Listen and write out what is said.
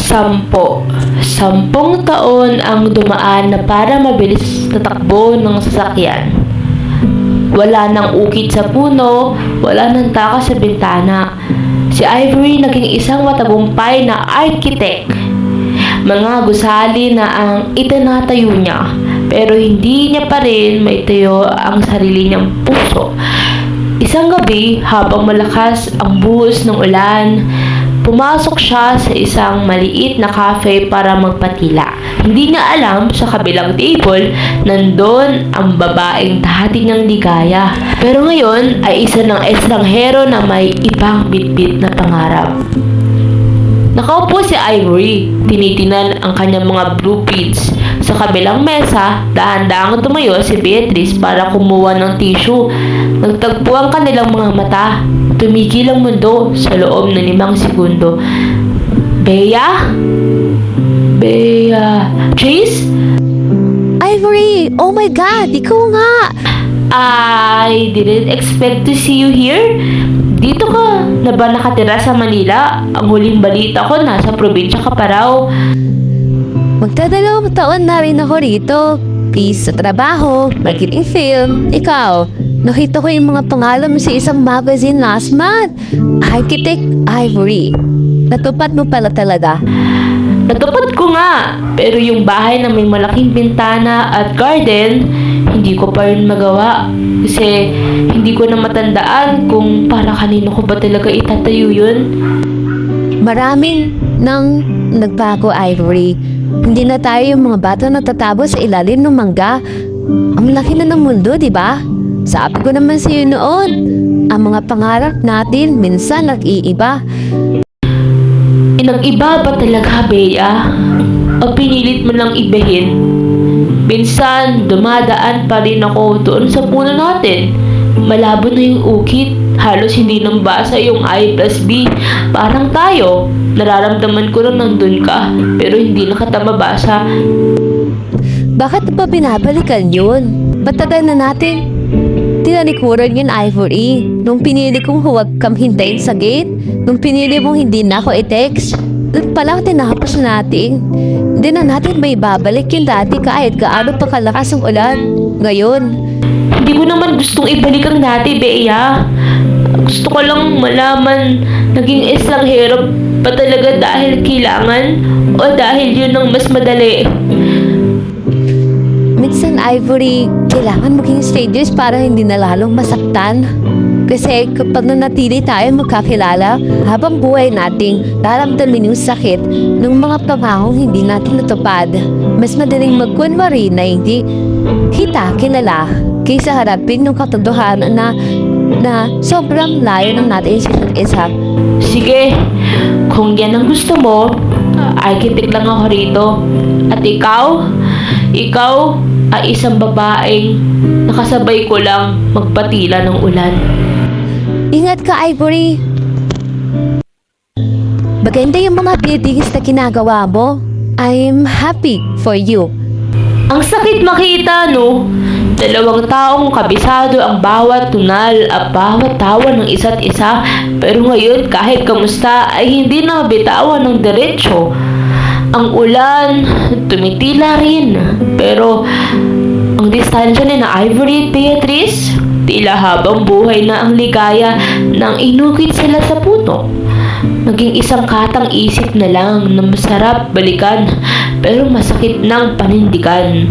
Sampung taon ang dumaan na para mabilis na takbo ng sasakyan. Wala nang ukit sa puno, wala nang takas sa bintana. Si Ivory naging isang matagumpay na architect. Mga gusali na ang itinatayo niya, pero hindi niya pa rin maitayo ang sarili niyang puso. Isang gabi, habang malakas ang buhos ng ulan, pumasok siya sa isang maliit na cafe para magpatila. Hindi niya alam sa kabilang table, nandun ang babaeng dati niyang ligaya. Pero ngayon ay isa ng estranghero na may ibang bitbit na pangarap. Nakaupo si Ivory, tinitinan ang kanyang mga blueprints. Sa kabilang mesa, dahan-dahang tumayo si Beatrice para kumuha ng tissue. Nagtagpo ang kanilang mga mata. Tumigil ang mundo sa loob ng 5 segundo. Bea? Bea? Trace? Ivory! Oh my God! Ikaw nga! I didn't expect to see you here. Dito ka na ba nakatira sa Manila? Ang huling balita ko, nasa probinsya ka pa raw. Magdadalawang taon na rin ako rito. Peace sa trabaho, marketing film. Ikaw, nakita ko yung mga pangalan mo sa isang magazine last month. Architect Ivory. Natupad mo pala talaga. Natupad ko nga, pero yung bahay na may malaking bintana at garden, hindi ko pa rin magawa. Kasi hindi ko na matandaan kung para kanino ko ba talaga itatayo yun. Maraming nang nagbago, Ivory. Hindi na tayo yung mga bata na tatabo sa ilalim ng mangga. Ang laki na ng mundo, di ba? Sabi ko naman sa iyo noon, ang mga pangarap natin minsan nag-iiba. Nag-iba ba talaga, Bea? O pinilit mo lang ibahin? Minsan, dumadaan pa rin ako doon sa puno natin. Malabo na yung ukit. Halos hindi nang basa yung I plus B. Parang tayo. Nararamdaman ko lang nandun ka, pero hindi nakata mabasa. Bakit pa binabalikan yun? Matagal na natin tinalikuran yun, Ivory. Nung pinili kong huwag kang hintayin sa gate, nung pinili mong hindi na ako i-text, doon palang tinapos natin. Hindi na natin may babalik yung dati kahit gaano pa kalakas ang ulan. Ngayon, Hindi ko naman gustong ibalik ang dati, Bea. Gusto ko lang malaman, naging estranghero pa talaga dahil kailangan o dahil yun ang mas madali. minsan, Ivory, kailangan maging stages para hindi na lalong masaktan. Kasi kapag nanatili tayo magkakilala, habang buhay nating daramdamin yung sakit ng mga pangakong hindi natin natupad. Mas madaling magkunwari na hindi kita kilala kaysa harapin ng katotohanan na sobrang layo ng natin sa isa't isa. Sige, kung yan ang gusto mo, architect lang ako rito. At ikaw ay isang babaeng nakasabay ko lang magpatila ng ulan. Ingat ka, Ivory. Maganda yung mga buildings na ginagawa mo. I'm happy for you. Ang sakit makita, no? 2 taong kabisado ang bawat tunal at bawat tawa ng isa't isa. Pero ngayon, kahit kamusta, ay hindi na mabitawan ng diretsyo. Ang ulan, tumitila rin. Pero, ang distansya ni na Ivory at Beatrice, tila habang buhay na ang ligaya nang inukit sila sa puno. Naging isang katang isip na lang na masarap balikan pero masakit ng panindigan.